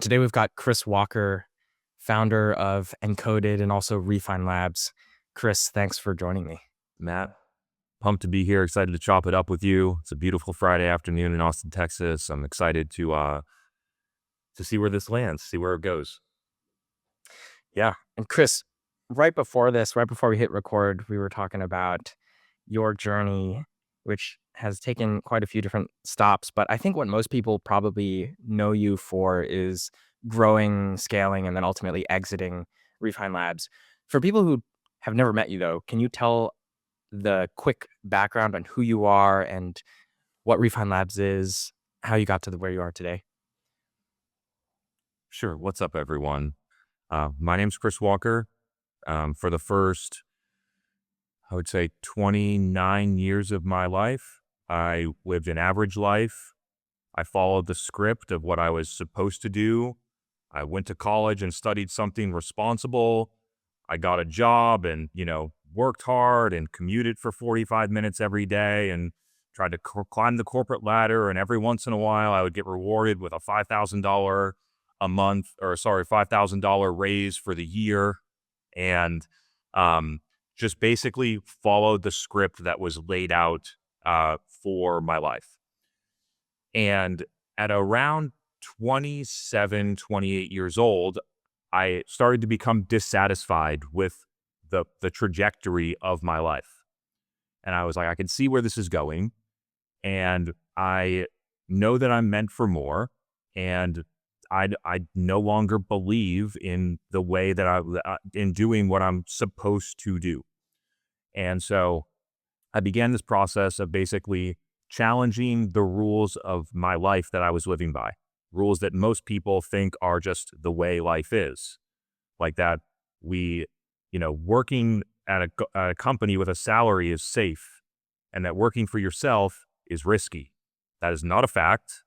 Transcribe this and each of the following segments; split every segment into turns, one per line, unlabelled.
Today we've got Chris Walker, founder of ENCODED and also Refine Labs. Chris, thanks for joining me.
Matt, pumped to be here. Excited to chop it up with you. It's a beautiful Friday afternoon in Austin, Texas. I'm excited to see where this lands, see where it goes.
Yeah. And Chris, right before we hit record, we were talking about your journey, which has taken quite a few different stops. But I think what most people probably know you for is growing, scaling, and then ultimately exiting Refine Labs. For people who have never met you, though, can you tell the quick background on who you are and what Refine Labs is, how you got to where you are today?
Sure. What's up, everyone? My name's Chris Walker. For the first, I would say, 29 years of my life, I lived an average life. I followed the script of what I was supposed to do. I went to college and studied something responsible. I got a job and, worked hard and commuted for 45 minutes every day and tried to climb the corporate ladder. And every once in a while, I would get rewarded with a $5,000 a month, or sorry, $5,000 raise for the year. And just basically followed the script that was laid out for my life. And at around 27, 28 years old, I started to become dissatisfied with the trajectory of my life. And I was like, I can see where this is going. And I know that I'm meant for more. And I no longer believe in the way that in doing what I'm supposed to do. And so I began this process of basically challenging the rules of my life that I was living by, rules that most people think are just the way life is. Like that working at a company with a salary is safe, and that working for yourself is risky. That is not a fact.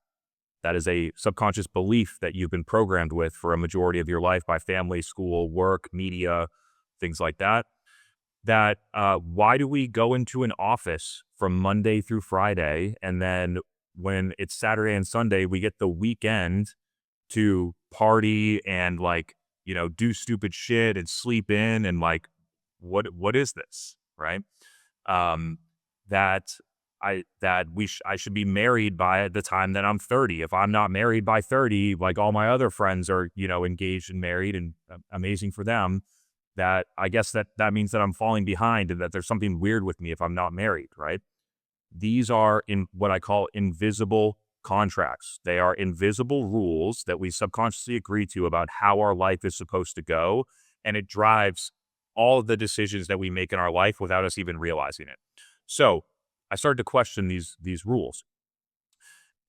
That is a subconscious belief that you've been programmed with for a majority of your life by family, school, work, media, things like that. Why do we go into an office from Monday through Friday, and then when it's Saturday and Sunday, we get the weekend to party and do stupid shit and sleep in and what is this, right? Um, that I should be married by the time that I'm 30. If I'm not married by 30, like all my other friends are, engaged and married, and amazing for them, that I guess that means that I'm falling behind and that there's something weird with me if I'm not married, right? These are in what I call invisible contracts. They are invisible rules that we subconsciously agree to about how our life is supposed to go. And it drives all of the decisions that we make in our life without us even realizing it. So I started to question these rules.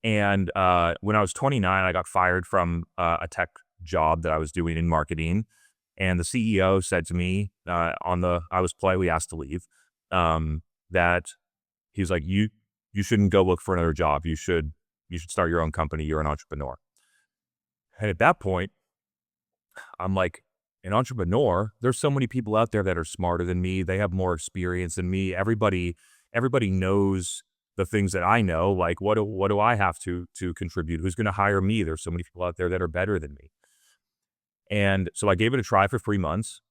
And when I was 29, I got fired from a tech job that I was doing in marketing. And the CEO said to me I was politely asked to leave, that he's like, you shouldn't go look for another job. You should start your own company. You're an entrepreneur. And at that point, I'm like, an entrepreneur? There's so many people out there that are smarter than me. They have more experience than me. Everybody knows the things that I know. Like, what do I have to contribute? Who's going to hire me? There's so many people out there that are better than me. And so I gave it a try for 3 months.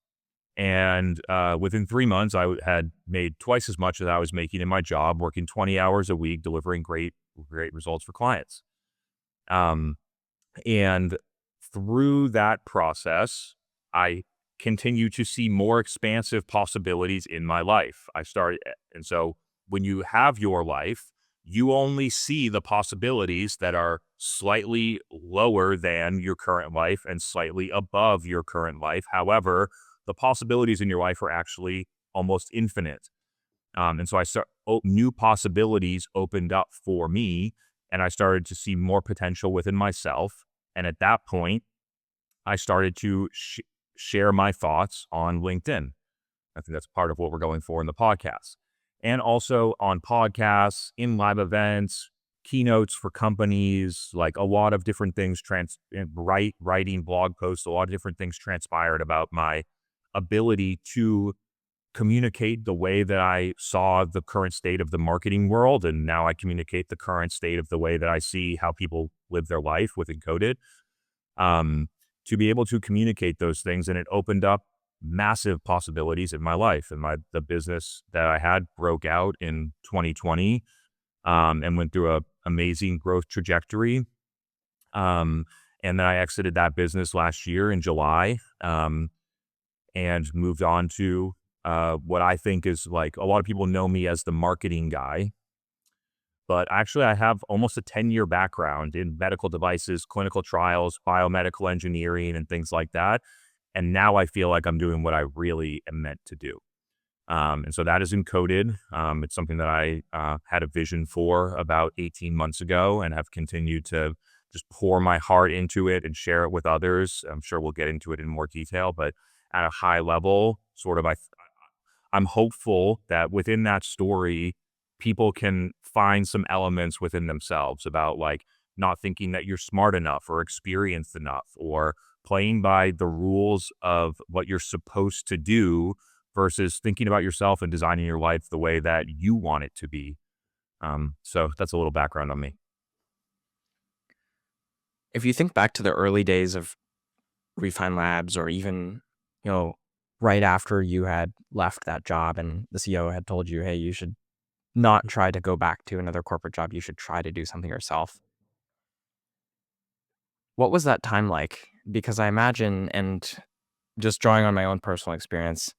And within 3 months, I had made twice as much as I was making in my job, working 20 hours a week, delivering great results for clients. And through that process, I continue to see more expansive possibilities in my life. And so when you have your life, you only see the possibilities that are slightly lower than your current life and slightly above your current life. However, the possibilities in your life are actually almost infinite. And so new possibilities opened up for me, and I started to see more potential within myself. And at that point, I started to share my thoughts on LinkedIn. I think that's part of what we're going for in the podcast. And also on podcasts, in live events, keynotes for companies, like a lot of different things, writing blog posts, a lot of different things transpired about my ability to communicate the way that I saw the current state of the marketing world. And now I communicate the current state of the way that I see how people live their life with ENCODED. um, to be able to communicate those things. And it opened up massive possibilities in my life. And the business that I had broke out in 2020, and went through a amazing growth trajectory. Um, and then I exited that business last year in July, and moved on to what I think is like a lot of people know me as the marketing guy. But actually, I have almost a 10-year background in medical devices, clinical trials, biomedical engineering, and things like that. And now I feel like I'm doing what I really am meant to do. And so that is encoded. It's something that I had a vision for about 18 months ago and have continued to just pour my heart into it and share it with others. I'm sure we'll get into it in more detail, but at a high level, sort of, I'm hopeful that within that story, people can find some elements within themselves about like not thinking that you're smart enough or experienced enough or playing by the rules of what you're supposed to do versus thinking about yourself and designing your life the way that you want it to be. So that's a little background on me.
If you think back to the early days of Refine Labs, or even, you know, right after you had left that job and the CEO had told you, hey, you should not try to go back to another corporate job, you should try to do something yourself. What was that time like? Because I imagine, and just drawing on my own personal experience,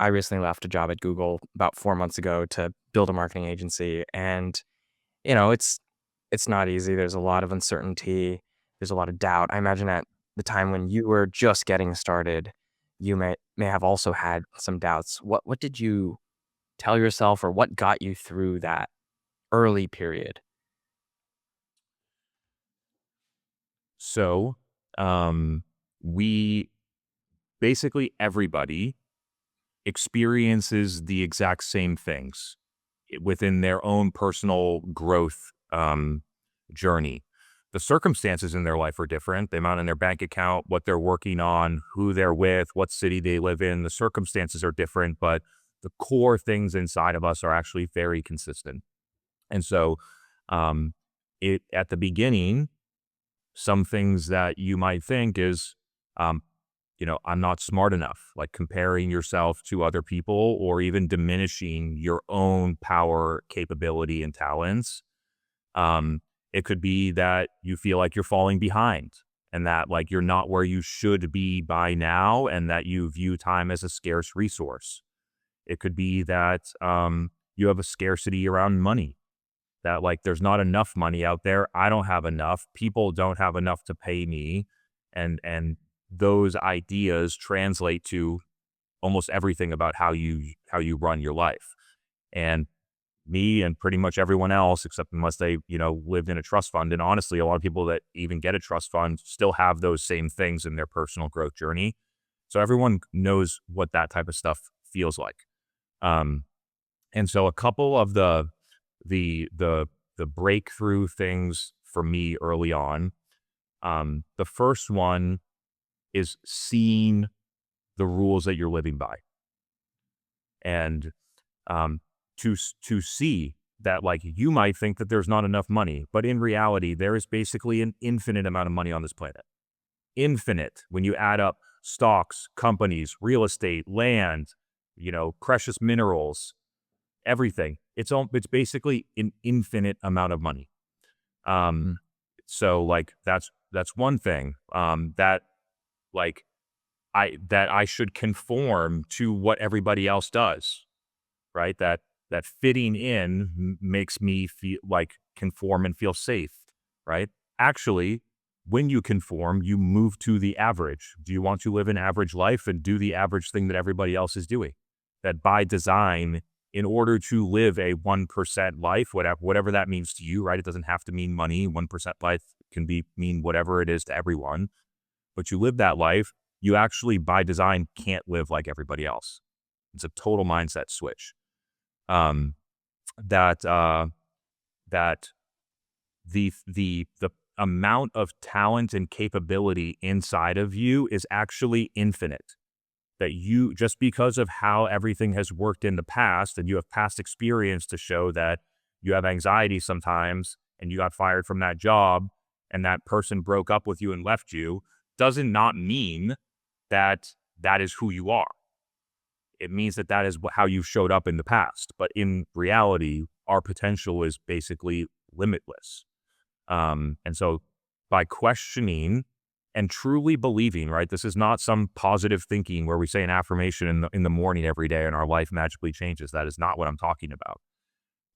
I recently left a job at Google about 4 months ago to build a marketing agency, and, it's not easy. There's a lot of uncertainty. There's a lot of doubt. I imagine at the time when you were just getting started, you may have also had some doubts. What did you tell yourself, or what got you through that early period?
So, um, we basically everybody experiences the exact same things within their own personal growth journey. The circumstances in their life are different. The amount in their bank account, what they're working on, who they're with, what city they live in, the circumstances are different, but the core things inside of us are actually very consistent. And so, um, it at the beginning, some things that you might think is, um, I'm not smart enough, like comparing yourself to other people or even diminishing your own power, capability, and talents. Um, it could be that you feel like you're falling behind and that like you're not where you should be by now and that you view time as a scarce resource. It could be that you have a scarcity around money, that like there's not enough money out there. I don't have enough. People don't have enough to pay me. And those ideas translate to almost everything about how you run your life. And me and pretty much everyone else, except unless they, lived in a trust fund. And honestly, a lot of people that even get a trust fund still have those same things in their personal growth journey. So everyone knows what that type of stuff feels like. Um, and so a couple of the the breakthrough things for me early on. The first one is seeing the rules that you're living by, and um, to see that like you might think that there's not enough money, but in reality, there is basically an infinite amount of money on this planet. Infinite when you add up stocks, companies, real estate, land, precious minerals, everything. It's basically an infinite amount of money. Um,
Mm.
so like that's one thing that like I should conform to what everybody else does, right? That fitting in makes me feel like conform and feel safe, right? Actually, when you conform, you move to the average. Do you want to live an average life and do the average thing that everybody else is doing? That by design, in order to live a 1% life, whatever that means to you, right? It doesn't have to mean money. 1% life can mean whatever it is to everyone. But you live that life, you actually by design can't live like everybody else. It's a total mindset switch. Um, that that the amount of talent and capability inside of you is actually infinite. That you just because of how everything has worked in the past and you have past experience to show that you have anxiety sometimes and you got fired from that job, and that person broke up with you and left you doesn't not mean that that is who you are. It means that that is how you showed up in the past. But in reality, our potential is basically limitless. And so by questioning and truly believing, right, this is not some positive thinking where we say an affirmation in the morning every day and our life magically changes. That is not what I'm talking about.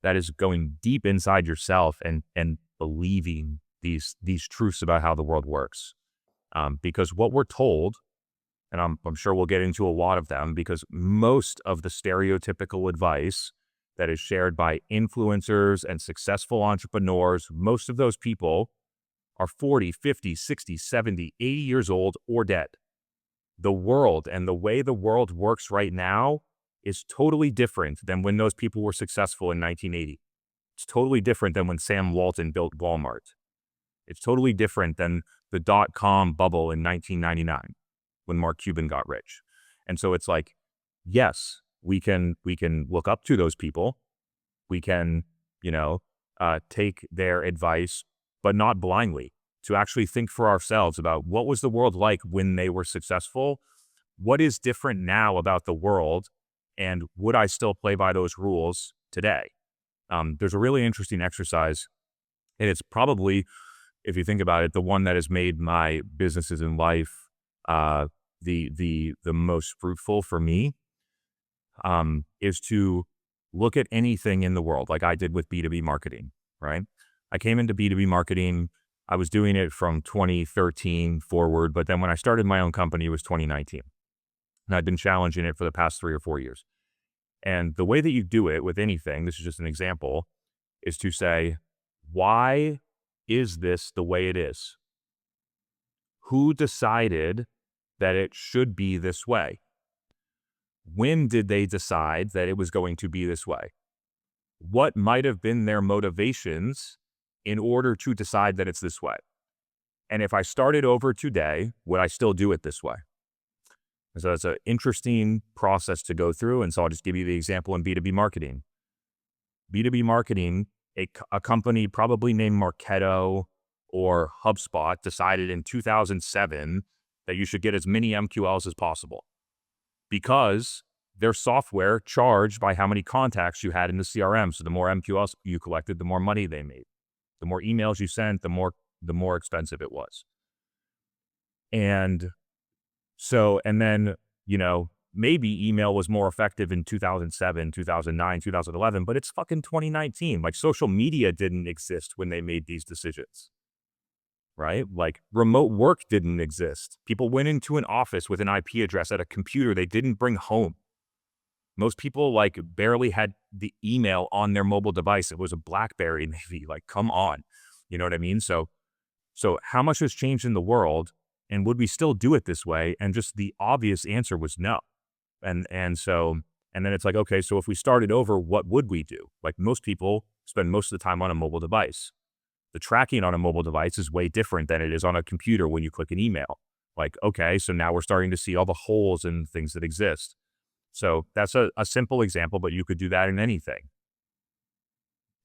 That is going deep inside yourself and believing these truths about how the world works. Because what we're told, and I'm sure we'll get into a lot of them, because most of the stereotypical advice that is shared by influencers and successful entrepreneurs, most of those people are 40, 50, 60, 70, 80 years old or dead. The world and the way the world works right now is totally different than when those people were successful in 1980. It's totally different than when Sam Walton built Walmart. It's totally different than the dot-com bubble in 1999 when Mark Cuban got rich. And so it's like, yes, we can look up to those people. We can, take their advice, but not blindly, to actually think for ourselves about what was the world like when they were successful? What is different now about the world? And would I still play by those rules today? There's a really interesting exercise, and it's probably, if you think about it, the one that has made my businesses in life the most fruitful for me, is to look at anything in the world, like I did with B2B marketing, right? I came into B2B marketing. I was doing it from 2013 forward, but then when I started my own company, it was 2019. And I've been challenging it for the past 3 or 4 years. And the way that you do it with anything, this is just an example, is to say, why is this the way it is? Who decided that it should be this way? When did they decide that it was going to be this way? What might have been their motivations in order to decide that it's this way? And if I started over today, would I still do it this way? So it's an interesting process to go through. And so I'll just give you the example in B2B marketing. B2B marketing, a company probably named Marketo or HubSpot decided in 2007 that you should get as many MQLs as possible because their software charged by how many contacts you had in the CRM. So the more MQLs you collected, the more money they made. The more emails you sent, the more expensive it was. And so, and then, maybe email was more effective in 2007, 2009, 2011, but it's fucking 2019. Like social media didn't exist when they made these decisions, right? Like remote work didn't exist. People went into an office with an IP address at a computer they didn't bring home. Most people like barely had the email on their mobile device. It was a BlackBerry maybe. Like, come on. You know what I mean? So how much has changed in the world? And would we still do it this way? And just the obvious answer was no. And then it's like, okay, so if we started over, what would we do? Like most people spend most of the time on a mobile device. The tracking on a mobile device is way different than it is on a computer when you click an email. Like, okay, so now we're starting to see all the holes in things that exist. So that's a simple example, but you could do that in anything.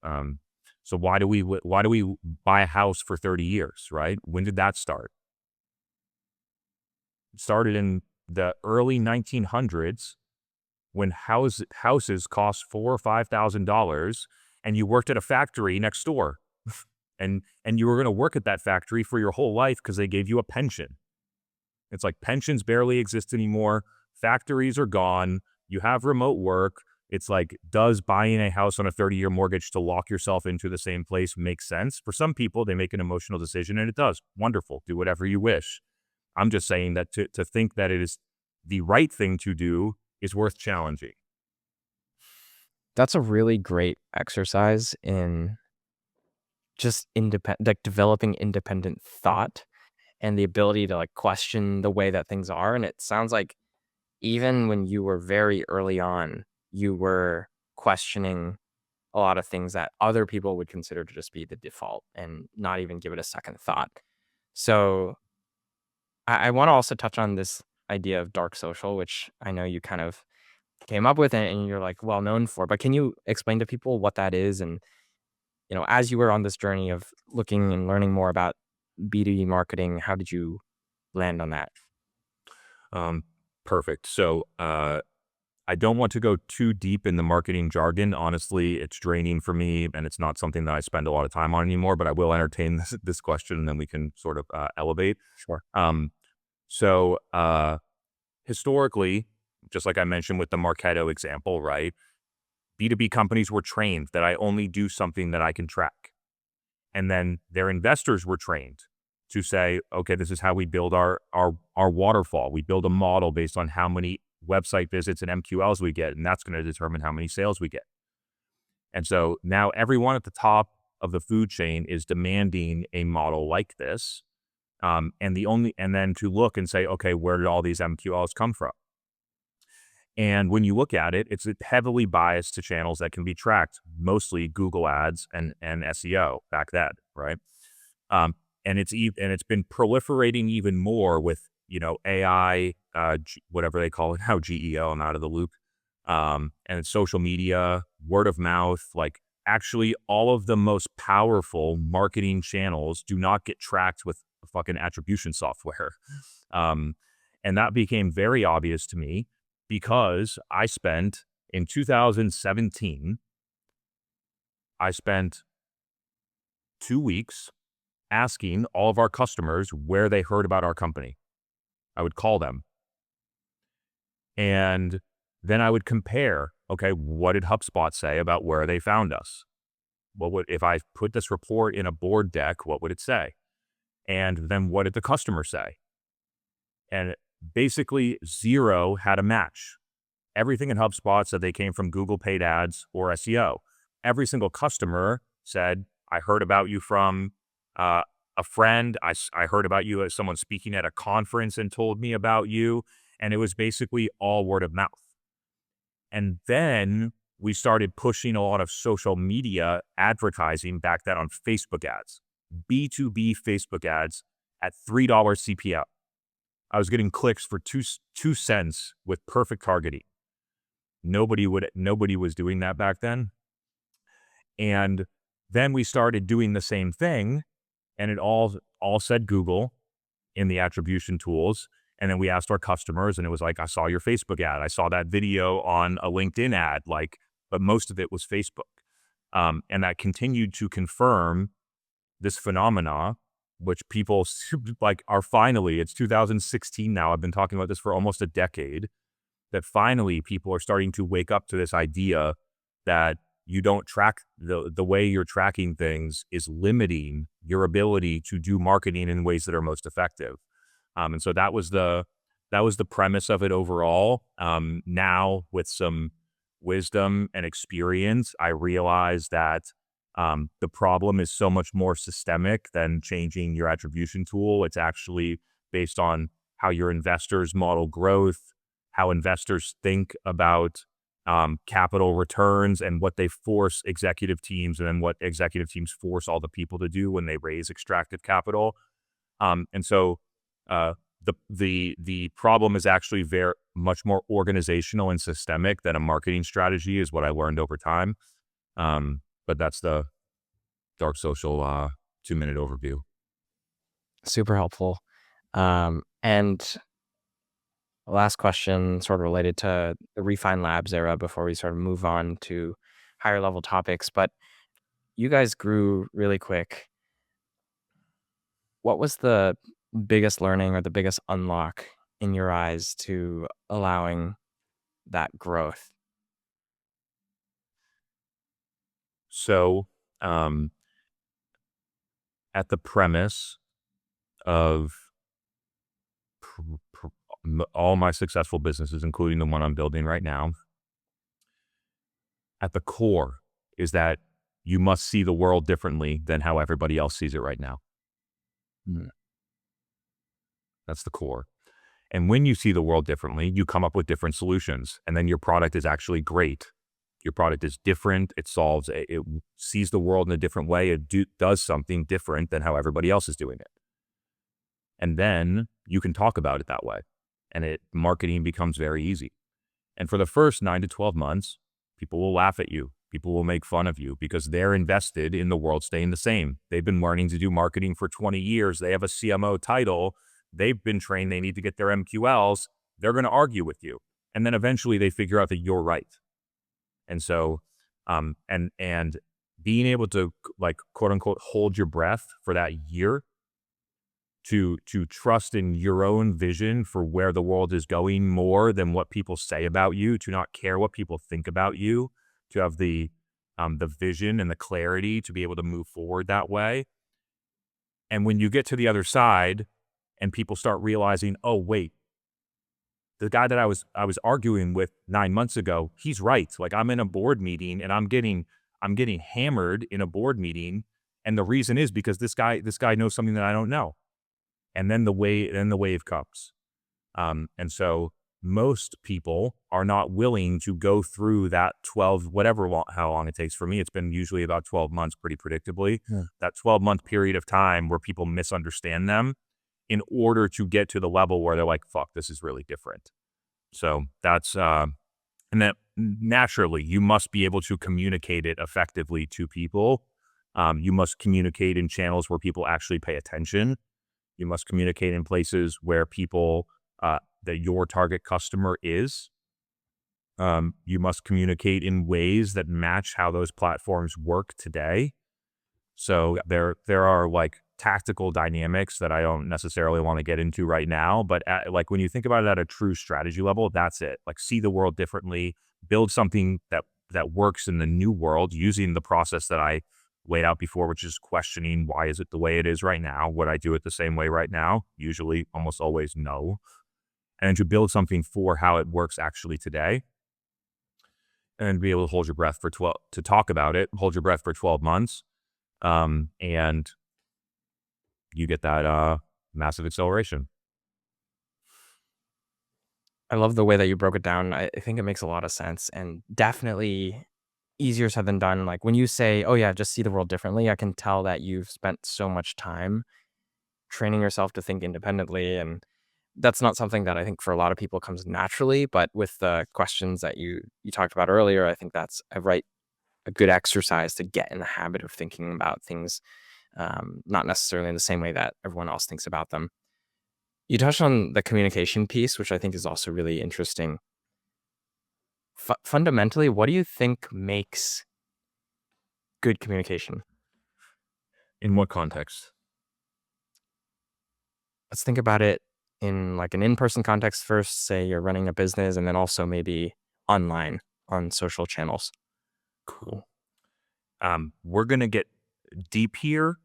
So why do we buy a house for 30 years, right? When did that start? It started in the early 1900s when houses cost $4,000 or $5,000 and you worked at a factory next door. and you were going to work at that factory for your whole life because they gave you a pension. It's like pensions barely exist anymore. Factories are gone. You have remote work. It's like, does buying a house on a 30-year mortgage to lock yourself into the same place make sense? For some people, they make an emotional decision and it does. Wonderful. Do whatever you wish. I'm just saying that to think that it is the right thing to do is worth challenging.
That's a really great exercise in just like developing independent thought and the ability to like question the way that things are. And it sounds like even when you were very early on, you were questioning a lot of things that other people would consider to just be the default and not even give it a second thought. So I want to also touch on this idea of dark social, which I know you kind of came up with and you're like well known for, but can you explain to people what that is? And, as you were on this journey of looking and learning more about B2B marketing? How did you land on that?
Um, Perfect. So, I don't want to go too deep in the marketing jargon. Honestly, it's draining for me, and it's not something that I spend a lot of time on anymore. But I will entertain this question, and then we can sort of elevate.
Sure.
Um, so historically, just like I mentioned with the Marketo example, right? B2B companies were trained that I only do something that I can track. And then their investors were trained to say, okay, this is how we build our waterfall. We build a model based on how many website visits and MQLs we get, and that's going to determine how many sales we get. And so now everyone at the top of the food chain is demanding a model like this. And then to look and say, okay, where did all these MQLs come from? And when you look at it, it's heavily biased to channels that can be tracked, mostly Google Ads and SEO back then, right? Um, and it's been proliferating even more with AI, whatever they call it now, GEO. I'm out of the loop. And it's social media, word of mouth, like actually all of the most powerful marketing channels do not get tracked with fucking attribution software. Um, and that became very obvious to me because I spent in 2017, I spent 2 weeks asking all of our customers where they heard about our company. I would call them and then I would compare, okay, what did HubSpot say about where they found us? If I put this report in a board deck, what would it say? And then what did the customer say? And basically zero had a match. Everything in HubSpot said they came from Google paid ads or SEO. Every single customer said, I heard about you from a friend. I heard about you as someone speaking at a conference and told me about you. And it was basically all word of mouth. And then we started pushing a lot of social media advertising back then on Facebook ads, B2B Facebook ads at $3 CPM. I was getting clicks for 2 cents with perfect targeting. Nobody was doing that back then. And then we started doing the same thing, and it all said Google in the attribution tools. And then we asked our customers, and it was like, I saw your Facebook ad. I saw that video on a LinkedIn ad, but most of it was Facebook. And that continued to confirm this phenomena, which people like are finally, it's 2016 now. I've been talking about this for almost a decade, that finally people are starting to wake up to this idea that you don't track the way you're tracking things is limiting your ability to do marketing in ways that are most effective. And so that was the premise of it overall. Now with some wisdom and experience, I realize that the problem is so much more systemic than changing your attribution tool. It's actually based on how your investors model growth, how investors think about capital returns and what they force executive teams and then what executive teams force all the people to do when they raise extractive capital. And so the problem is actually very much more organizational and systemic than a marketing strategy is what I learned over time. But that's the dark social 2-minute overview.
Super helpful. And last question, sort of related to the Refine Labs era before we sort of move on to higher level topics. But you guys grew really quick. What was the biggest learning or the biggest unlock in your eyes to allowing that growth?
So um, at the premise of all my successful businesses, including the one I'm building right now, at the core is that you must see the world differently than how everybody else sees it right now.
Mm.
That's the core. And when you see the world differently, you come up with different solutions. And then your product is actually great. Your product is different. It sees the world in a different way. It does something different than how everybody else is doing it. And then you can talk about it that way. And marketing becomes very easy. And for the first 9 to 12 months, people will laugh at you. People will make fun of you because they're invested in the world staying the same. They've been learning to do marketing for 20 years. They have a CMO title. They've been trained. They need to get their MQLs. They're going to argue with you. And then eventually they figure out that you're right. And so, and being able to, like, quote unquote, hold your breath for that year, to trust in your own vision for where the world is going more than what people say about you, to not care what people think about you, to have the vision and the clarity to be able to move forward that way. And when you get to the other side and people start realizing, oh wait, the guy that I was arguing with 9 months ago, he's right. Like, I'm in a board meeting and I'm getting hammered in a board meeting, and the reason is because this guy knows something that I don't know. And then the wave comes. And so most people are not willing to go through that 12, how long it takes. For me, it's been usually about 12 months, pretty predictably.
Yeah.
That 12-month period of time where people misunderstand them in order to get to the level where they're like, fuck, this is really different. So and that naturally you must be able to communicate it effectively to people. You must communicate in channels where people actually pay attention. You must communicate in places where people, that your target customer is. You must communicate in ways that match how those platforms work today. So there are like tactical dynamics that I don't necessarily want to get into right now, but like when you think about it at a true strategy level, that's it. Like, see the world differently, build something that works in the new world using the process that I laid out before, which is questioning, why is it the way it is right now? Would I do it the same way right now? Usually, almost always, no. And to build something for how it works actually today, and be able to hold your breath for 12, to talk about it, hold your breath for 12 months. And you get that massive acceleration.
I love the way that you broke it down. I think it makes a lot of sense and definitely easier said than done. Like when you say, "Oh yeah, just see the world differently," I can tell that you've spent so much time training yourself to think independently, and that's not something that I think for a lot of people comes naturally, but with the questions that you talked about earlier, I think that's a good exercise to get in the habit of thinking about things, not necessarily in the same way that everyone else thinks about them. You touched on the communication piece, which I think is also really interesting. Fundamentally, what do you think makes good communication?
In what context?
Let's think about it in like an in-person context first, say you're running a business, and then also maybe online on social channels.
Cool. We're going to get deep here,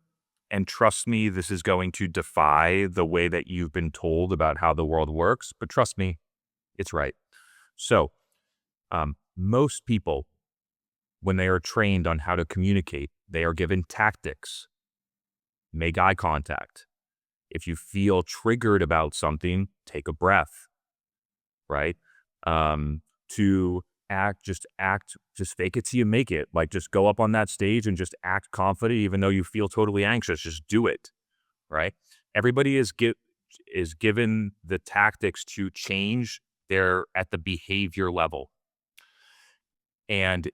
and trust me, this is going to defy the way that you've been told about how the world works, but trust me, it's right. So, most people, when they are trained on how to communicate, they are given tactics. Make eye contact. If you feel triggered about something, take a breath, right? To just fake it till you make it. Like, just go up on that stage and just act confident, even though you feel totally anxious. Just do it, right? Everybody is given the tactics to change at the behavior level. And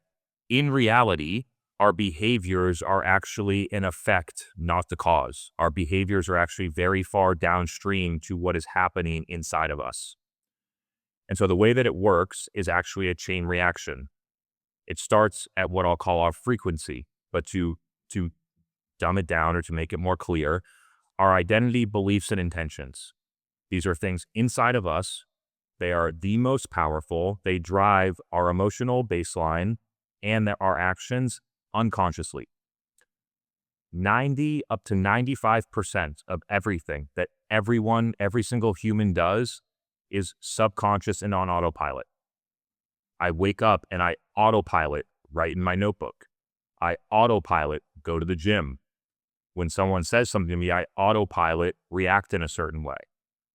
in reality, our behaviors are actually an effect, not the cause. Our behaviors are actually very far downstream to what is happening inside of us. And so the way that it works is actually a chain reaction. It starts at what I'll call our frequency, but to dumb it down or to make it more clear, our identity, beliefs, and intentions. These are things inside of us. They are the most powerful. They drive our emotional baseline and our actions unconsciously. 90 up to 95% of everything that every single human does is subconscious and on autopilot. I wake up and I autopilot write in my notebook. I autopilot go to the gym. When someone says something to me, I autopilot react in a certain way,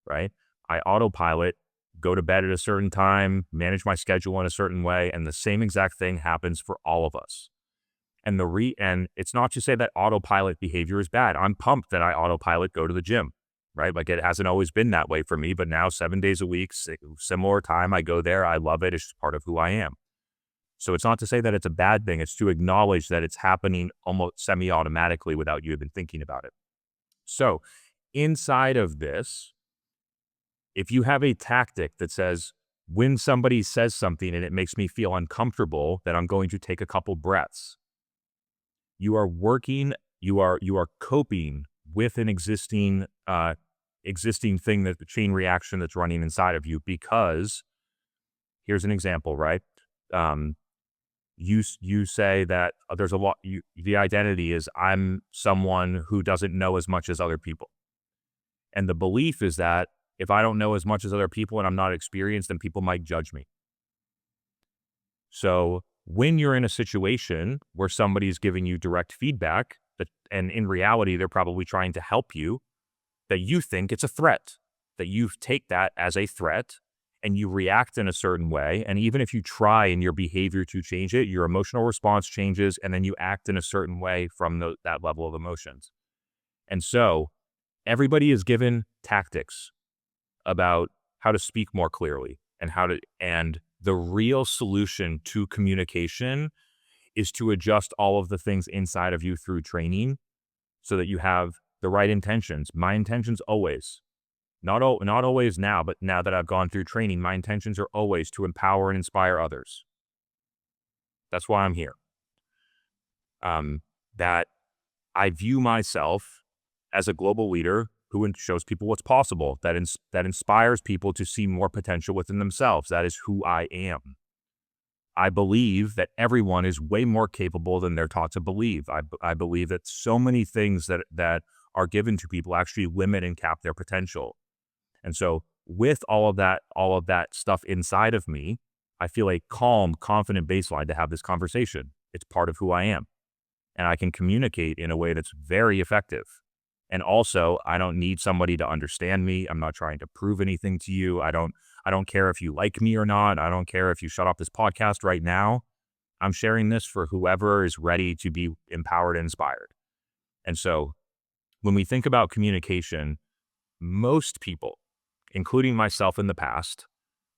right? I autopilot go to bed at a certain time, manage my schedule in a certain way, and the same exact thing happens for all of us. And and it's not to say that autopilot behavior is bad. I'm pumped that I autopilot go to the gym, right? Like, it hasn't always been that way for me, but now 7 days a week, similar time, I go there. I love it. It's just part of who I am. So it's not to say that it's a bad thing. It's to acknowledge that it's happening almost semi-automatically without you even thinking about it. So inside of this, if you have a tactic that says, when somebody says something and it makes me feel uncomfortable, that I'm going to take a couple breaths, you are working, you are coping with an existing thing, that the chain reaction that's running inside of you. Because here's an example, right? Um, you say that there's a lot. The identity is, I'm someone who doesn't know as much as other people, and the belief is that if I don't know as much as other people and I'm not experienced, then people might judge me. So when you're in a situation where somebody's giving you direct feedback, and in reality they're probably trying to help you, that you think it's a threat, that you take that as a threat and you react in a certain way. And even if you try in your behavior to change it, your emotional response changes, and then you act in a certain way from that level of emotions. And so everybody is given tactics about how to speak more clearly, and the real solution to communication is to adjust all of the things inside of you through training so that you have the right intentions. My intentions always, not always now, but now that I've gone through training, my intentions are always to empower and inspire others. That's why I'm here. That I view myself as a global leader who shows people what's possible, that inspires people to see more potential within themselves. That is who I am. I believe that everyone is way more capable than they're taught to believe. I believe that so many things that are given to people actually limit and cap their potential. And so with all of that stuff inside of me, I feel a calm, confident baseline to have this conversation. It's part of who I am. And I can communicate in a way that's very effective. And also, I don't need somebody to understand me. I'm not trying to prove anything to you. I don't care if you like me or not. I don't care if you shut off this podcast right now. I'm sharing this for whoever is ready to be empowered and inspired. And so when we think about communication, most people, including myself in the past,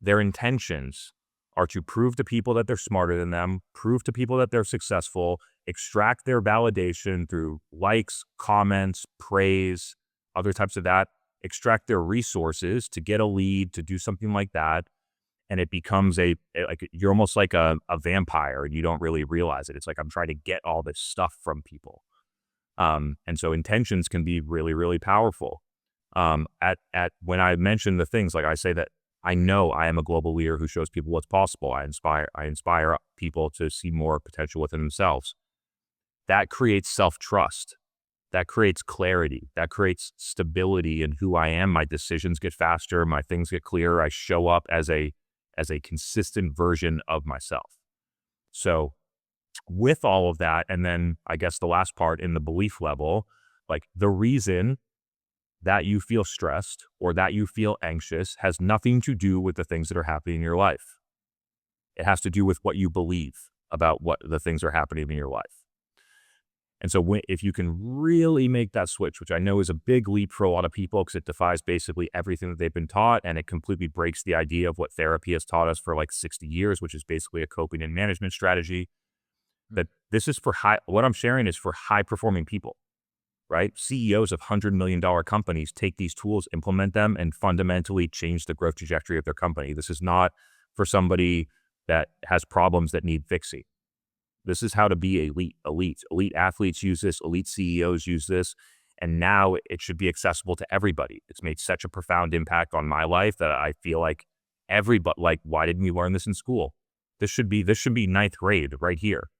their intentions are to prove to people that they're smarter than them, prove to people that they're successful, extract their validation through likes, comments, praise, other types of that, extract their resources to get a lead, to do something like that. And it becomes like you're almost like a vampire and you don't really realize it. It's like I'm trying to get all this stuff from people. And so intentions can be really, really powerful. At when I mention the things, like I say that I know I am a global leader who shows people what's possible. I inspire people to see more potential within themselves. That creates self-trust. That creates clarity. That creates stability in who I am. My decisions get faster. My things get clearer. I show up as a consistent version of myself. So with all of that, and then I guess the last part in the belief level, like the reason that you feel stressed or that you feel anxious has nothing to do with the things that are happening in your life. It has to do with what you believe about what the things are happening in your life. And so if you can really make that switch, which I know is a big leap for a lot of people because it defies basically everything that they've been taught, and it completely breaks the idea of what therapy has taught us for like 60 years, which is basically a coping and management strategy, that this is for what I'm sharing is for high performing people, right? CEOs of $100 million companies take these tools, implement them, and fundamentally change the growth trajectory of their company. This is not for somebody that has problems that need fixing. This is how to be elite. Elite athletes use this. Elite CEOs use this. And now it should be accessible to everybody. It's made such a profound impact on my life that I feel like everybody, like, why didn't we learn this in school? This should be ninth grade right here.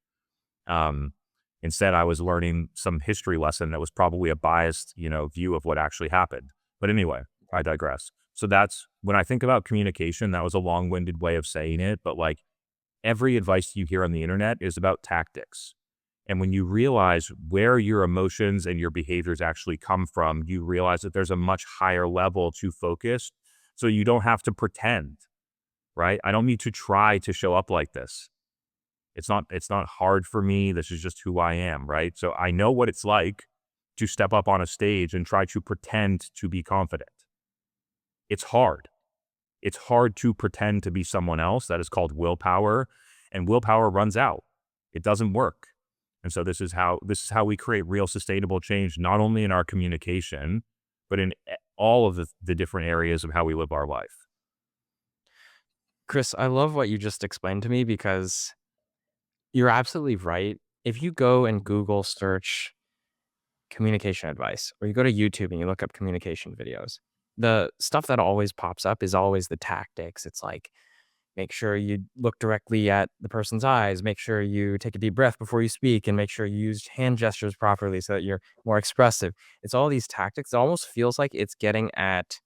Instead, I was learning some history lesson that was probably a biased, view of what actually happened. But anyway, I digress. So that's when I think about communication, that was a long-winded way of saying it, but like every advice you hear on the internet is about tactics. And when you realize where your emotions and your behaviors actually come from, you realize that there's a much higher level to focus. So you don't have to pretend, right? I don't need to try to show up like this. It's not hard for me. This is just who I am, right? So I know what it's like to step up on a stage and try to pretend to be confident. It's hard. It's hard to pretend to be someone else. That is called willpower. and willpower runs out. It doesn't work. And so this is how we create real sustainable change, not only in our communication, but in all of the different areas of how we live our life.
Chris, I love what you just explained to me because you're absolutely right. If you go and Google search communication advice, or you go to YouTube and you look up communication videos, the stuff that always pops up is always the tactics. It's like, make sure you look directly at the person's eyes, make sure you take a deep breath before you speak, and make sure you use hand gestures properly so that you're more expressive. It's all these tactics. It almost feels like it's getting at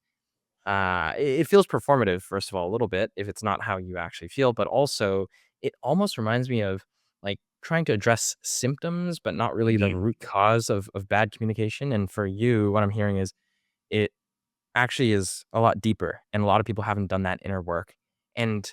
it feels performative, first of all, a little bit, if it's not how you actually feel, but also it almost reminds me of, like, trying to address symptoms, but not really the
Indeed.
root cause of bad communication, and for you, what I'm hearing is it actually is a lot deeper, and a lot of people haven't done that inner work, and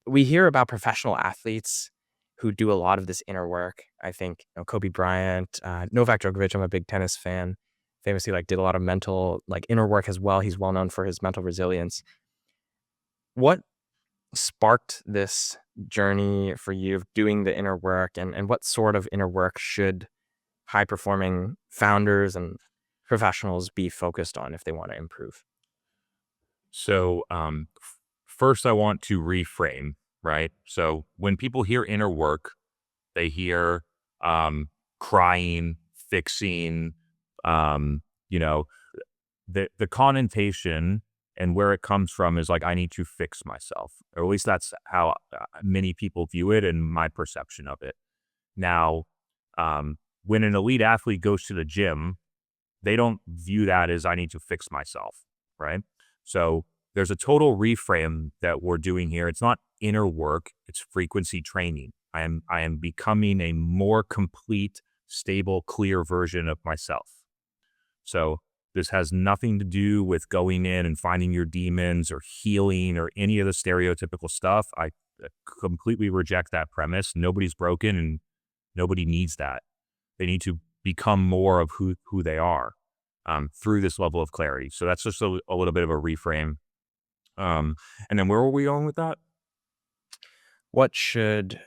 we hear about professional athletes who do a lot of this inner work. I think, Kobe Bryant, Novak Djokovic, I'm a big tennis fan, famously, like, did a lot of mental, like, inner work as well. He's well known for his mental resilience. What sparked this journey for you of doing the inner work, and what sort of inner work should high performing founders and professionals be focused on if they wanna improve?
So, first, I want to reframe, right? So, when people hear inner work, they hear crying, fixing, um, you know, the connotation and where it comes from is like, I need to fix myself, or at least that's how many people view it and my perception of it. Now, when an elite athlete goes to the gym, they don't view that as I need to fix myself, right? So there's a total reframe that we're doing here. It's not inner work, it's frequency training. I am becoming a more complete, stable, clear version of myself. So this has nothing to do with going in and finding your demons or healing or any of the stereotypical stuff. I completely reject that premise. Nobody's broken and nobody needs that. They need to become more of who they are through this level of clarity. So that's just a little bit of a reframe. Um, and then where were we going with that?
What should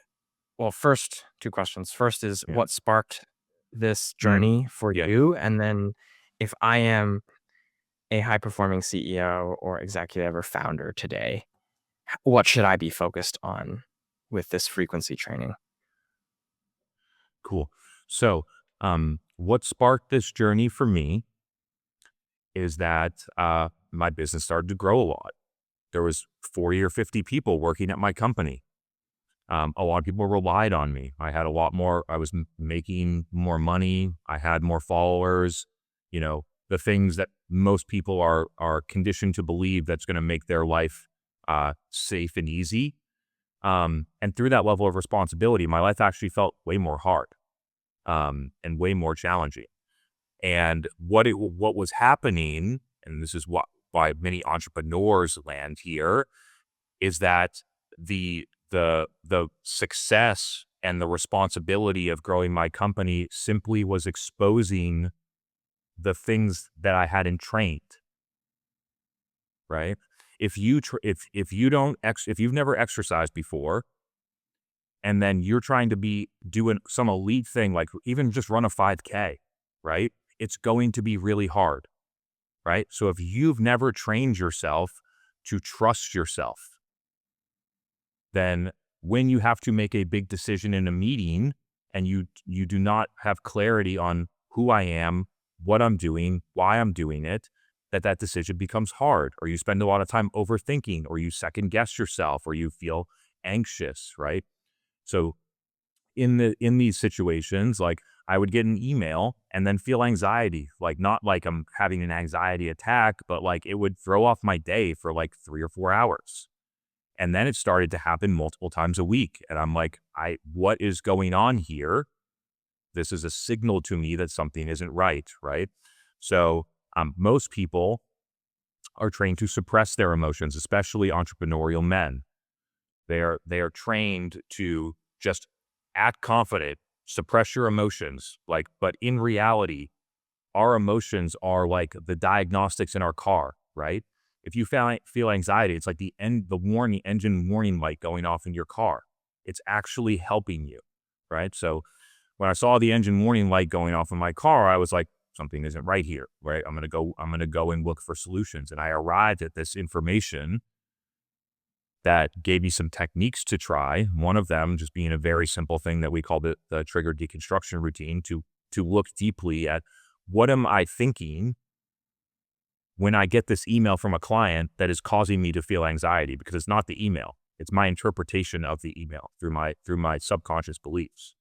Well, first, 2 questions. First is
Yeah.
what sparked this
Mm,
journey for
yeah.
you? And then if I am a high performing CEO or executive or founder today, what should I be focused on with this frequency training?
Cool. So, what sparked this journey for me is that my business started to grow a lot. There was 40 or 50 people working at my company. A lot of people relied on me. I had a lot more, I was making more money. I had more followers, the things that most people are conditioned to believe that's going to make their life safe and easy. And through that level of responsibility, my life actually felt way more hard and way more challenging. And what was happening, and this is why many entrepreneurs land here, is that the success and the responsibility of growing my company simply was exposing the things that I hadn't trained, right? If you don't if you've never exercised before, and then you're trying to be doing some elite thing like even just run a 5K, right? It's going to be really hard, right? So if you've never trained yourself to trust yourself, then when you have to make a big decision in a meeting and you do not have clarity on who I am, what I'm doing, why I'm doing it, that decision becomes hard, or you spend a lot of time overthinking, or you second guess yourself, or you feel anxious, right? So in these situations, like I would get an email and then feel anxiety, like not like I'm having an anxiety attack, but like it would throw off my day for like 3 or 4 hours. And then it started to happen multiple times a week. And I'm like, what is going on here? This is a signal to me that something isn't right. Right. So, most people are trained to suppress their emotions, especially entrepreneurial men. They are trained to just act confident, suppress your emotions. Like, but in reality, our emotions are like the diagnostics in our car, right? If you feel anxiety, it's like the engine warning light going off in your car. It's actually helping you, right? So when I saw the engine warning light going off in my car, I was like, something isn't right here, right? I'm gonna go and look for solutions. And I arrived at this information that gave me some techniques to try. One of them just being a very simple thing that we call the trigger deconstruction routine, to look deeply at what am I thinking when I get this email from a client that is causing me to feel anxiety, because it's not the email. It's my interpretation of the email through my subconscious beliefs.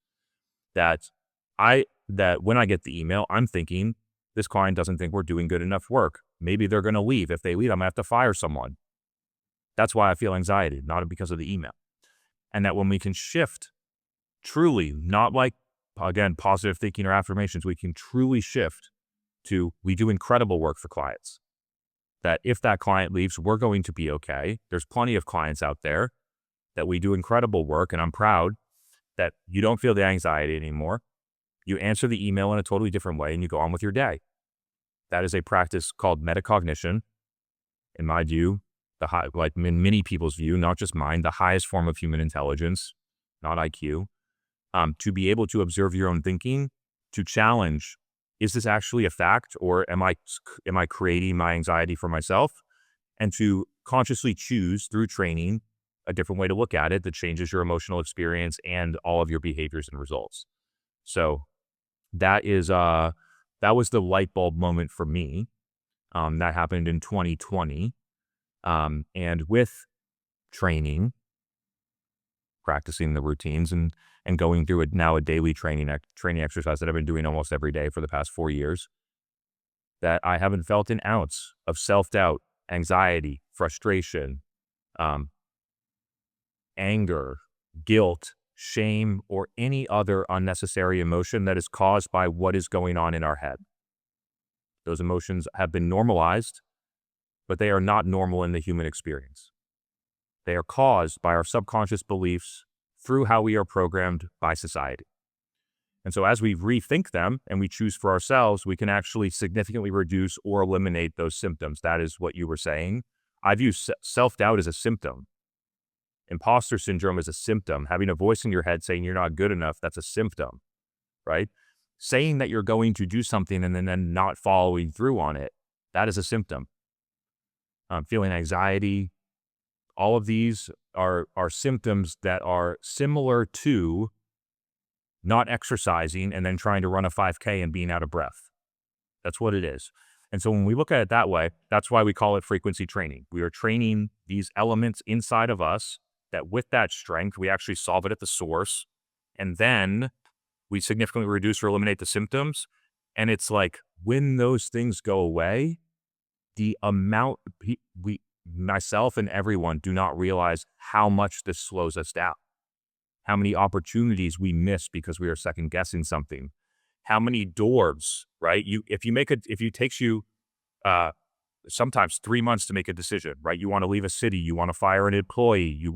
That when I get the email, I'm thinking this client doesn't think we're doing good enough work. Maybe they're going to leave. If they leave, I'm going to have to fire someone. That's why I feel anxiety, not because of the email. And that when we can shift truly, not like, again, positive thinking or affirmations, we can truly shift to, we do incredible work for clients. That if that client leaves, we're going to be okay. There's plenty of clients out there that we do incredible work, and I'm proud that you don't feel the anxiety anymore. You answer the email in a totally different way and you go on with your day. That is a practice called metacognition. In my view, like in many people's view, not just mine, the highest form of human intelligence, not IQ, to be able to observe your own thinking, to challenge, is this actually a fact, or am I creating my anxiety for myself? And to consciously choose through training a different way to look at it that changes your emotional experience and all of your behaviors and results. So that was the light bulb moment for me. That happened in 2020. And with training, practicing the routines and going through it now, a daily training exercise that I've been doing almost every day for the past 4 years, that I haven't felt an ounce of self-doubt, anxiety, frustration, um, anger, guilt, shame, or any other unnecessary emotion that is caused by what is going on in our head. Those emotions have been normalized, but they are not normal in the human experience. They are caused by our subconscious beliefs through how we are programmed by society. And so as we rethink them and we choose for ourselves, we can actually significantly reduce or eliminate those symptoms. That is what you were saying. I view self-doubt as a symptom. Imposter syndrome is a symptom. Having a voice in your head saying you're not good enough, that's a symptom, right? Saying that you're going to do something and then not following through on it, that is a symptom. Feeling anxiety, all of these are symptoms that are similar to not exercising and then trying to run a 5K and being out of breath. That's what it is. And so when we look at it that way, that's why we call it frequency training. We are training these elements inside of us that with that strength, we actually solve it at the source. And then we significantly reduce or eliminate the symptoms. And it's like when those things go away, the amount myself and everyone do not realize how much this slows us down. How many opportunities we miss because we are second guessing something. How many doors, right? If it takes you sometimes 3 months to make a decision, right? You want to leave a city, you want to fire an employee, you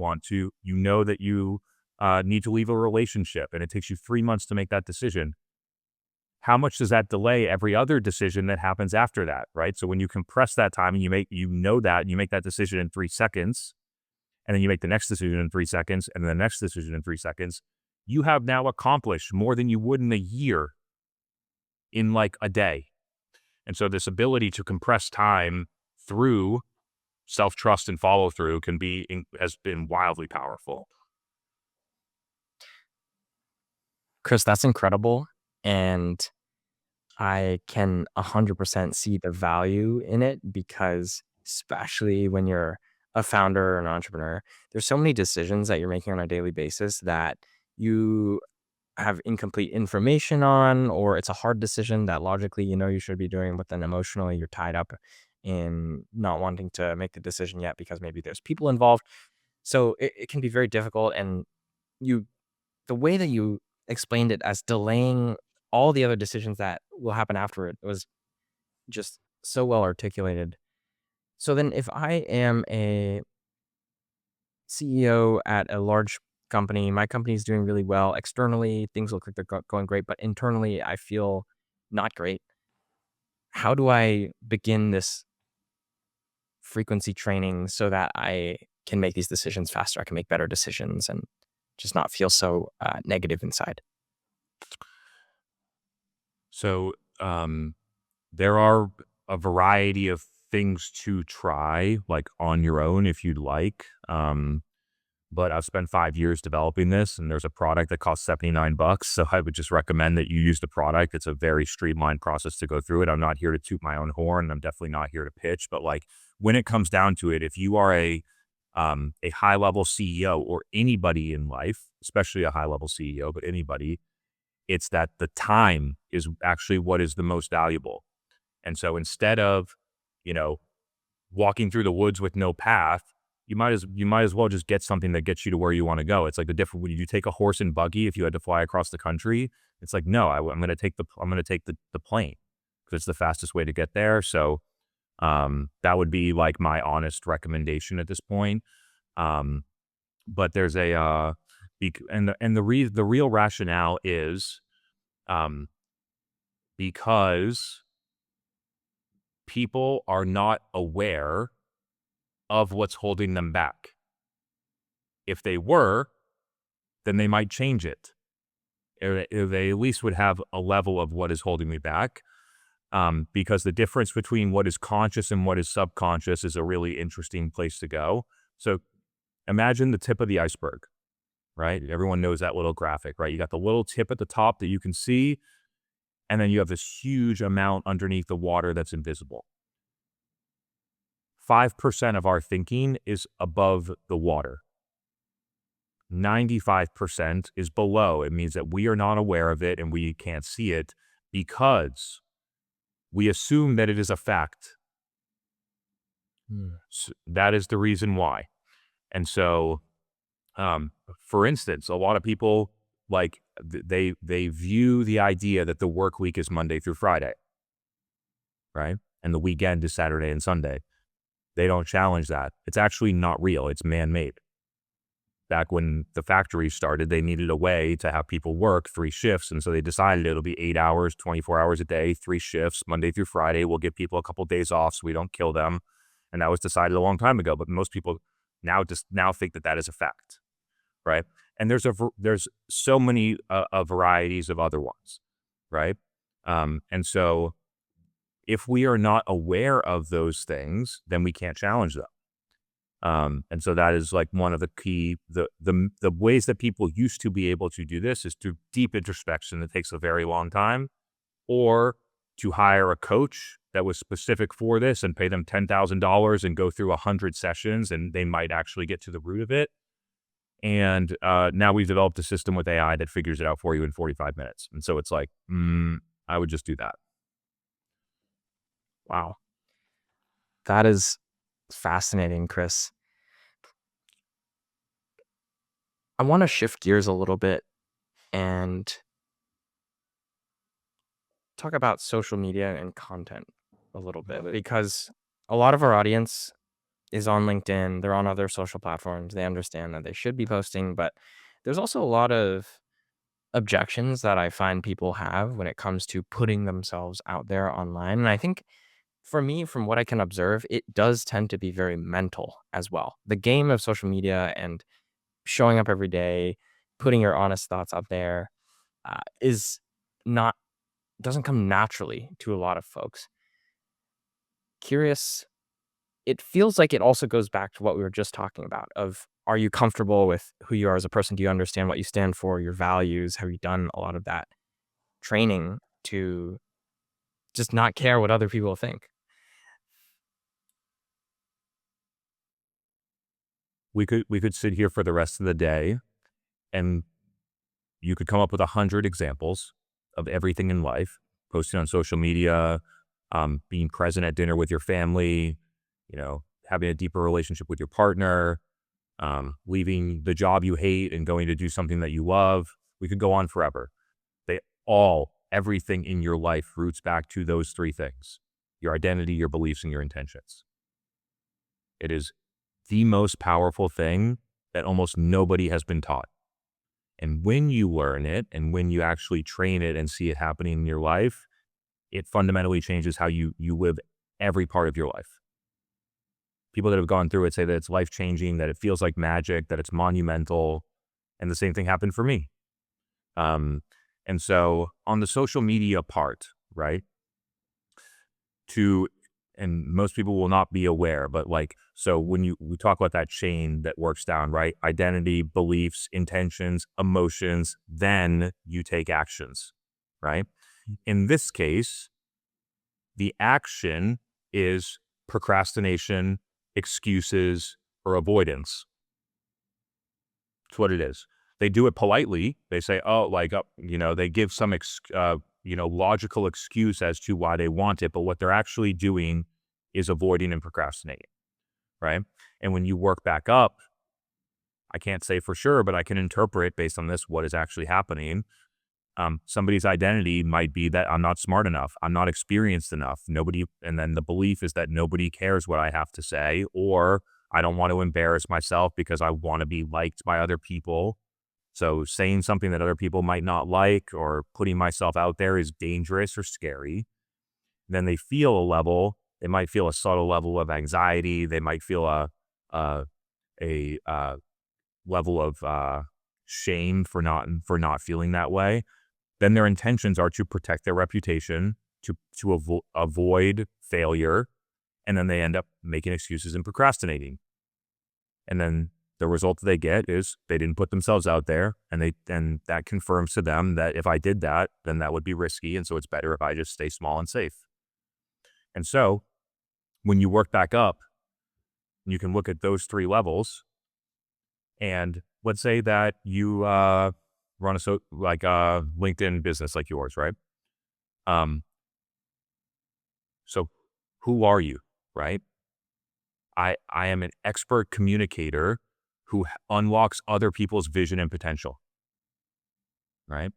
know that you need to leave a relationship, and it takes you 3 months to make that decision. How much does that delay every other decision that happens after that, right? So when you compress that time and you make that decision in 3 seconds, and then you make the next decision in 3 seconds, and then the next decision in 3 seconds, you have now accomplished more than you would in a year in like a day. And so this ability to compress time through self-trust and follow through has been wildly powerful.
Chris, that's incredible. And I can 100% see the value in it because, especially when you're a founder or an entrepreneur, there's so many decisions that you're making on a daily basis that you have incomplete information on, or it's a hard decision that logically you know you should be doing, but then emotionally you're tied up in not wanting to make the decision yet because maybe there's people involved. So it can be very difficult. And you the way that you explained it as delaying all the other decisions that will happen after it was just so well articulated. So then if I am a CEO at a large company, my company is doing really well. Externally, things look like they're going great, but internally, I feel not great. How do I begin this frequency training so that I can make these decisions faster. I can make better decisions and just not feel so negative inside.
So, there are a variety of things to try, like, on your own if you'd like. But I've spent 5 years developing this, and there's a product that costs $79, so I would just recommend that you use the product. It's a very streamlined process to go through it. I'm not here to toot my own horn. I'm definitely not here to pitch, but, like, when it comes down to it, if you are a high-level CEO or anybody in life, especially a high-level CEO, but anybody, it's that the time is actually what is the most valuable. And so instead of, you know, walking through the woods with no path, you might as well just get something that gets you to where you want to go. It's like the different when you take a horse and buggy if you had to fly across the country. It's like no, I'm going to take the plane because it's the fastest way to get there. So that would be like my honest recommendation at this point. Um, but there's a the real rationale is um, because people are not aware of what's holding them back. If they were, then they might change it. Or they at least would have a level of what is holding me back. Because the difference between what is conscious and what is subconscious is a really interesting place to go. So imagine the tip of the iceberg, right? Everyone knows that little graphic, right? You got the little tip at the top that you can see, and then you have this huge amount underneath the water that's invisible. 5% of our thinking is above the water. 95% is below. It means that we are not aware of it and we can't see it because we assume that it is a fact.
Hmm.
So that is the reason why. And so, for instance, a lot of people like they view the idea that the work week is Monday through Friday, right? And the weekend is Saturday and Sunday. They don't challenge that. It's actually not real. It's man-made. Back when the factory started, they needed a way to have people work 3 shifts, and so they decided it'll be 8 hours, 24 hours a day, 3 shifts, Monday through Friday. We'll give people a couple days off so we don't kill them, and that was decided a long time ago, but most people now think that that is a fact, right? And there's so many, varieties of other ones, right? And so if we are not aware of those things, then we can't challenge them. And so that is like one of the key the ways that people used to be able to do this is through deep introspection that takes a very long time, or to hire a coach that was specific for this and pay them $10,000 and go through 100 sessions and they might actually get to the root of it. And now we've developed a system with AI that figures it out for you in 45 minutes. And so it's like, I would just do that.
Wow. That is fascinating, Chris. I want to shift gears a little bit and talk about social media and content a little bit because a lot of our audience is on LinkedIn, they're on other social platforms. They understand that they should be posting, but there's also a lot of objections that I find people have when it comes to putting themselves out there online. And I think for me, from what I can observe, it does tend to be very mental as well. The game of social media and showing up every day, putting your honest thoughts out there, is not doesn't come naturally to a lot of folks. Curious, it feels like it also goes back to what we were just talking about of are you comfortable with who you are as a person? Do you understand what you stand for, your values? Have you done a lot of that training to just not care what other people think?
We could sit here for the rest of the day and you could come up with 100 examples of everything in life, posting on social media, being present at dinner with your family, having a deeper relationship with your partner, leaving the job you hate and going to do something that you love. We could go on forever. Everything in your life roots back to those 3 things: your identity, your beliefs, and your intentions. It is the most powerful thing that almost nobody has been taught. And when you learn it and when you actually train it and see it happening in your life, it fundamentally changes how you live every part of your life. People that have gone through it say that it's life-changing, that it feels like magic, that it's monumental, and the same thing happened for me. Um, and so on the social media part, right? To and most people will not be aware, but like, so when we talk about that chain that works down, right? Identity, beliefs, intentions, emotions, then you take actions, right? In this case, the action is procrastination, excuses, or avoidance. It's what it is. They do it politely. They say, oh, like, they give some, logical excuse as to why they want it. But what they're actually doing is avoiding and procrastinating, right? And when you work back up, I can't say for sure, but I can interpret based on this what is actually happening. Somebody's identity might be that I'm not smart enough, I'm not experienced enough. Nobody, and then the belief is that nobody cares what I have to say, or I don't want to embarrass myself because I want to be liked by other people. So saying something that other people might not like or putting myself out there is dangerous or scary. Then they feel a level, they might feel a subtle level of anxiety. They might feel a, a level of shame for not feeling that way. Then their intentions are to protect their reputation, to avoid failure, and then they end up making excuses and procrastinating. And then the result that they get is they didn't put themselves out there, and that confirms to them that if I did that, then that would be risky, and so it's better if I just stay small and safe. And so when you work back up, you can look at those three levels, and let's say that you run a LinkedIn business like yours, right? Um, so who are you, right? I am an expert communicator who unlocks other people's vision and potential, right?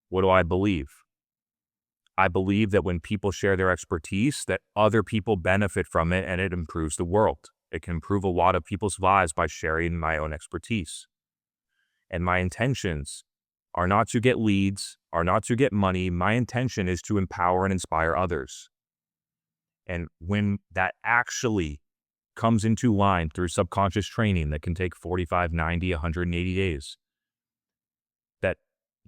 What do I believe? I believe that when people share their expertise, that other people benefit from it and it improves the world. It can improve a lot of people's lives by sharing my own expertise. And my intentions are not to get leads, are not to get money. My intention is to empower and inspire others. And when that actually comes into line through subconscious training that can take 45, 90, 180 days, that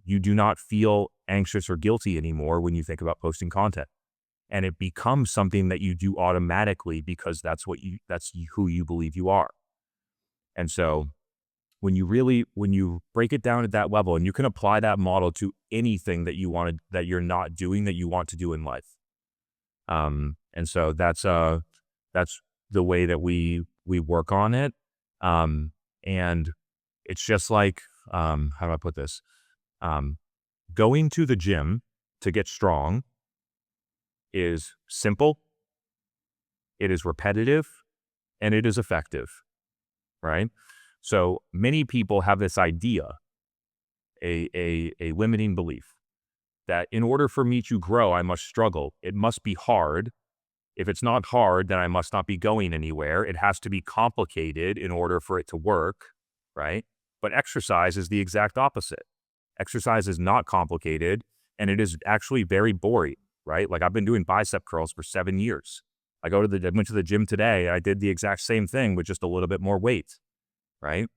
you do not feel anxious or guilty anymore when you think about posting content. And it becomes something that you do automatically because that's who you believe you are. And so when you break it down at that level, and you can apply that model to anything that that you're not doing that you want to do in life. And so that's the way that we work on it. And it's just like, how do I put this? Going to the gym to get strong is simple, it is repetitive, and it is effective, right? So many people have this idea, a limiting belief that in order for me to grow, I must struggle. It must be hard. If it's not hard, then I must not be going anywhere. It has to be complicated in order for it to work, right? But exercise is the exact opposite. Exercise is not complicated, and it is actually very boring, right? Like I've been doing bicep curls for 7 years. I went to the gym today. I did the exact same thing with just a little bit more weight, right?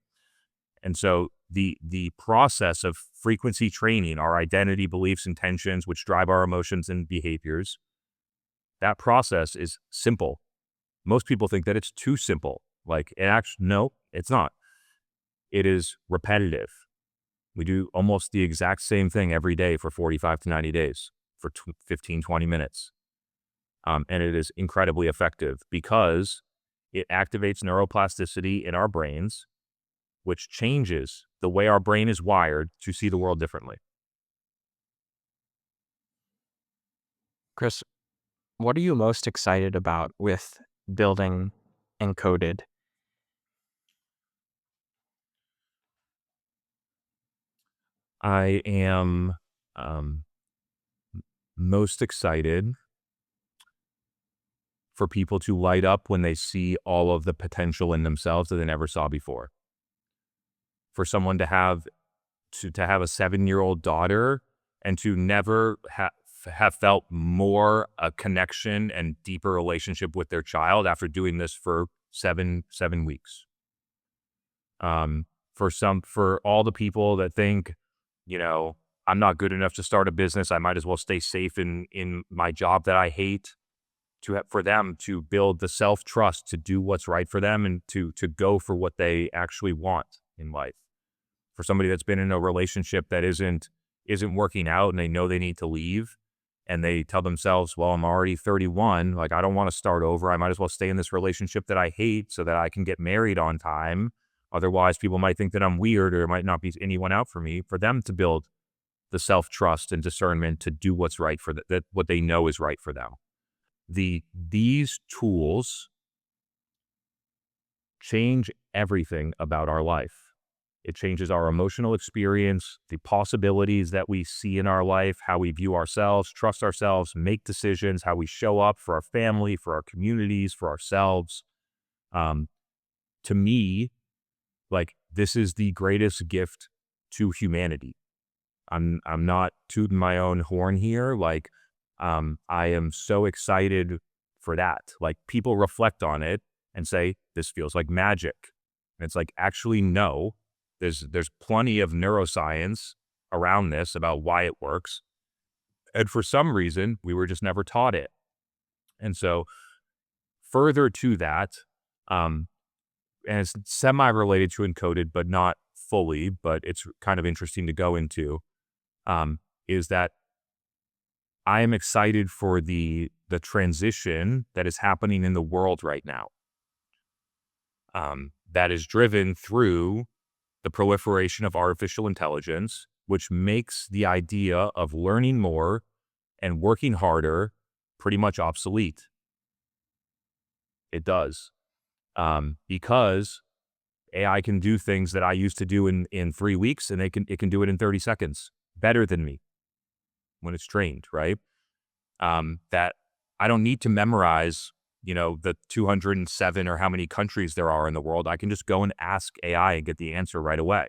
And so the process of frequency training, our identity, beliefs, intentions, which drive our emotions and behaviors, that process is simple. Most people think that it's too simple. Like it actually, no, it's not. It is repetitive. We do almost the exact same thing every day for 45 to 90 days for 15, 20 minutes. And it is incredibly effective because it activates neuroplasticity in our brains, which changes the way our brain is wired to see the world differently.
Chris, what are you most excited about with building ENCODED?
I am um, most excited for people to light up when they see all of the potential in themselves that they never saw before. For someone to have a 7-year-old daughter and to never have felt more a connection and deeper relationship with their child after doing this for seven weeks. For all the people that think, you know, I'm not good enough to start a business, I might as well stay safe in my job that I hate, for them to build the self-trust to do what's right for them and to go for what they actually want in life. For somebody that's been in a relationship that isn't working out and they know they need to leave, and they tell themselves, well, I'm already 31, like I don't want to start over. I might as well stay in this relationship that I hate so that I can get married on time. Otherwise, people might think that I'm weird or it might not be anyone out for me. For them to build the self-trust and discernment to do what's right for that what they know is right for them. These tools change everything about our life. It changes our emotional experience, the possibilities that we see in our life, how we view ourselves, trust ourselves, make decisions, how we show up for our family, for our communities, for ourselves. Um, to me, like, this is the greatest gift to humanity. I'm not tooting my own horn here. Like, I am so excited for that. Like, people reflect on it and say, this feels like magic. And it's like, actually, no. There's plenty of neuroscience around this about why it works. And for some reason, we were just never taught it. And so further to that, and it's semi-related to encoded, but not fully, but it's kind of interesting to go into, is that I am excited for the transition that is happening in the world right now. That is driven through the proliferation of artificial intelligence, which makes the idea of learning more and working harder pretty much obsolete. It does. Because AI can do things that I used to do in 3 weeks, and it can do it in 30 seconds better than me when it's trained, right? That I don't need to memorize, the 207 or how many countries there are in the world. I can just go and ask AI and get the answer right away.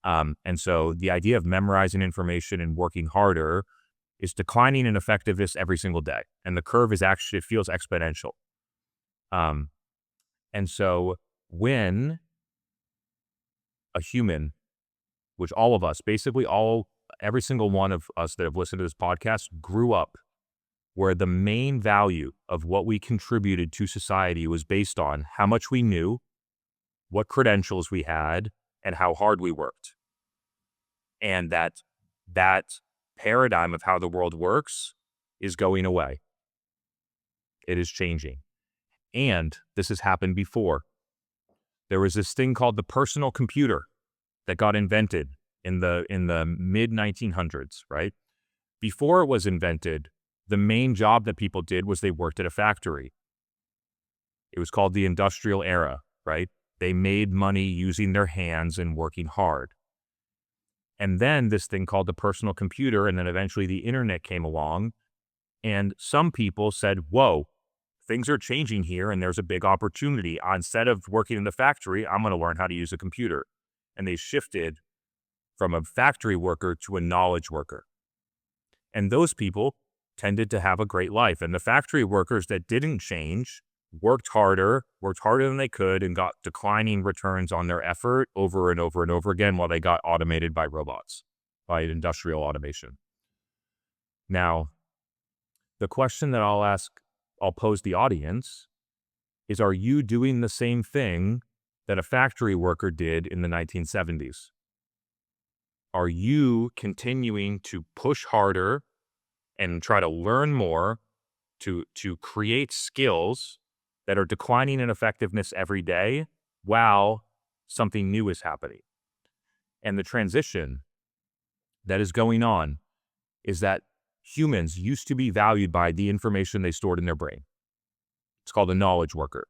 And so the idea of memorizing information and working harder is declining in effectiveness every single day. And the curve is actually, it feels exponential. And so when a human, which all of us, basically every single one of us that have listened to this podcast grew up where the main value of what we contributed to society was based on how much we knew, what credentials we had, and how hard we worked. And that paradigm of how the world works is going away. It is changing. And this has happened before. There was this thing called the personal computer that got invented in the mid 1900s, right? Before it was invented, the main job that people did was they worked at a factory. It was called the industrial era, right? They made money using their hands and working hard. And then this thing called the personal computer, and then eventually the internet came along, and some people said, whoa, things are changing here and there's a big opportunity. Instead of working in the factory, I'm going to learn how to use a computer. And they shifted from a factory worker to a knowledge worker. And those people tended to have a great life. And the factory workers that didn't change worked harder than they could, and got declining returns on their effort over and over and over again while they got automated by robots, by industrial automation. Now, the question that I'll pose the audience is, are you doing the same thing that a factory worker did in the 1970s? Are you continuing to push harder and try to learn more to create skills that are declining in effectiveness every day while something new is happening? And the transition that is going on is that humans used to be valued by the information they stored in their brain. It's called a knowledge worker.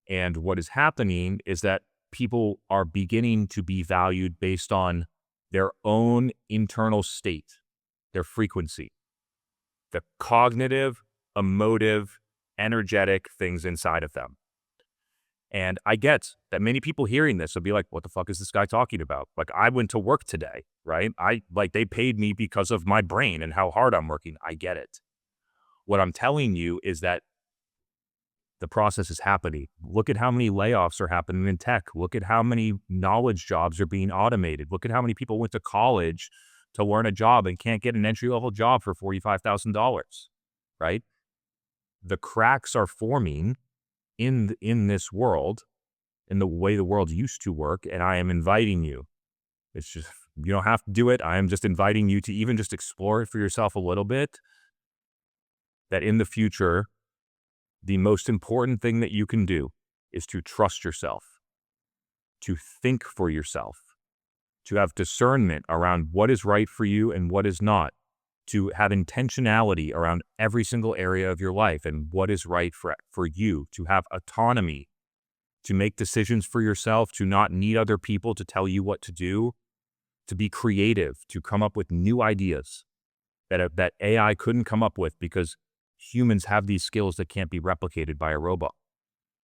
And what is happening is that people are beginning to be valued based on their own internal state, their frequency, the cognitive, emotive, energetic things inside of them. And I get that many people hearing this will be like, what the fuck is this guy talking about? Like, I went to work today, right? They paid me because of my brain and how hard I'm working. I get it. What I'm telling you is that the process is happening. Look at how many layoffs are happening in tech. Look at how many knowledge jobs are being automated. Look at how many people went to college to learn a job and can't get an entry level job for $45,000, right? The cracks are forming in this world, in the way the world used to work, and I am inviting you. It's just, you don't have to do it. I am just inviting you to even just explore it for yourself a little bit, that in the future, the most important thing that you can do is to trust yourself, to think for yourself, to have discernment around what is right for you and what is not, to have intentionality around every single area of your life and what is right for you, to have autonomy, to make decisions for yourself, to not need other people to tell you what to do, to be creative, to come up with new ideas that AI couldn't come up with because humans have these skills that can't be replicated by a robot,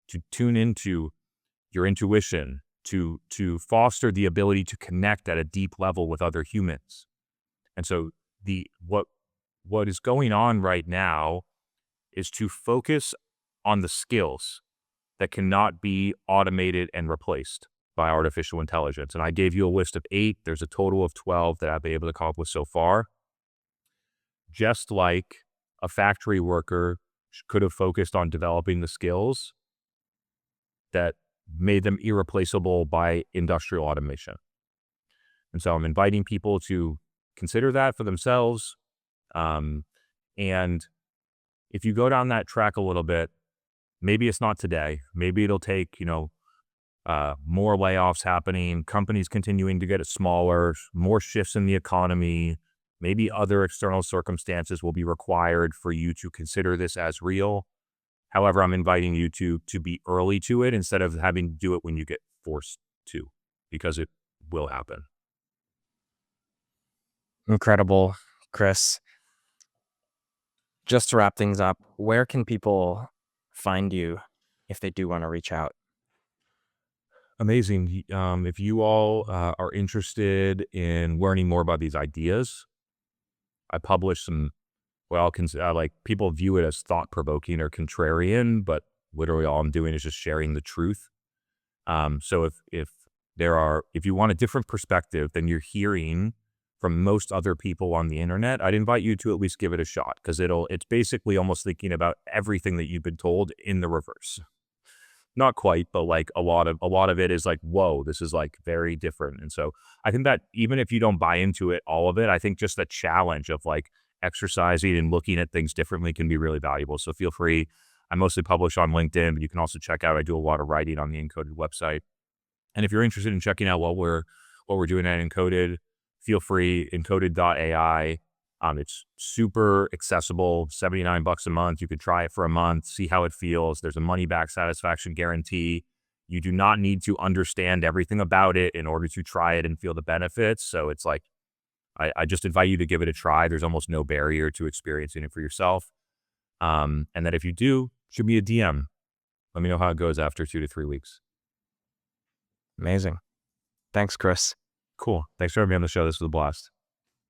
to tune into your intuition, to foster the ability to connect at a deep level with other humans. And so what is going on right now is to focus on the skills that cannot be automated and replaced by artificial intelligence. And I gave you a list of 8. There's a total of 12 that I've been able to come up with so far. Just like a factory worker could have focused on developing the skills that made them irreplaceable by industrial automation. And so I'm inviting people to consider that for themselves. And if you go down that track a little bit, maybe it's not today. Maybe it'll take, more layoffs happening, companies continuing to get smaller, more shifts in the economy. Maybe other external circumstances will be required for you to consider this as real. However, I'm inviting you to be early to it instead of having to do it when you get forced to, because it will happen.
Incredible, Chris. Just to wrap things up, where can people find you if they do want to reach out?
Amazing. If you all are interested in learning more about these ideas, I publish some, well, like people view it as thought provoking or contrarian, but literally all I'm doing is just sharing the truth. So if you want a different perspective than you're hearing from most other people on the internet, I'd invite you to at least give it a shot, because it's basically almost thinking about everything that you've been told in the reverse. Not quite, but like a lot of it is like, whoa, this is like very different. And so I think that even if you don't buy into it, all of it, I think just the challenge of like exercising and looking at things differently can be really valuable. So feel free. I mostly publish on LinkedIn, but you can also check out, I do a lot of writing on the ENCODED website. And if you're interested in checking out what we're doing at ENCODED, feel free, encoded.ai. It's super accessible, $79 a month. You could try it for a month, see how it feels. There's a money back satisfaction guarantee. You do not need to understand everything about it in order to try it and feel the benefits. So it's like, I just invite you to give it a try. There's almost no barrier to experiencing it for yourself. And that if you do, shoot me a DM. Let me know how it goes after 2 to 3 weeks.
Amazing. Thanks, Chris.
Cool. Thanks for having me on the show. This was a blast.